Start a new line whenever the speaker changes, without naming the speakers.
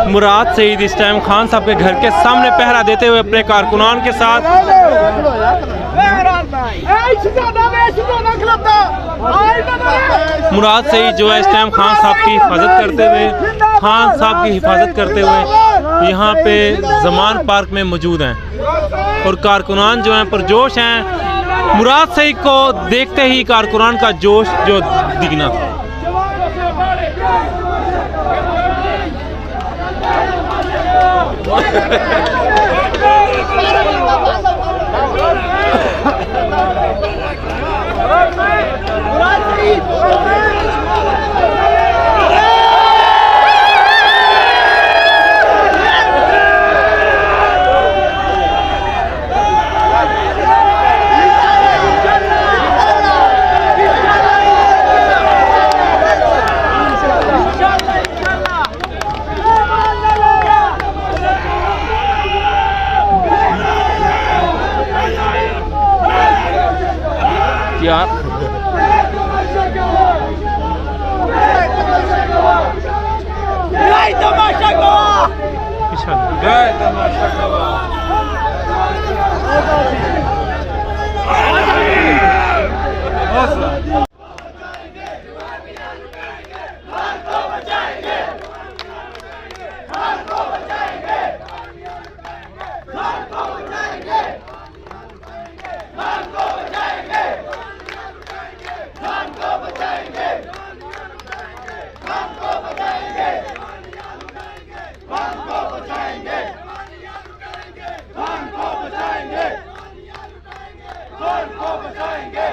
मुराद सईद इस टाइम खान साहब के घर के सामने पहरा देते हुए अपने कारकुनान के साथ। मुराद सईद जो है इस टाइम खान साहब की हिफाजत करते हुए यहाँ पे जमान पार्क में मौजूद हैं और कारकुनान जो हैं पुरजोश हैं। मुराद सईद को देखते ही कारकुनान का जोश जो दिखना। यार
को बचाएंगे।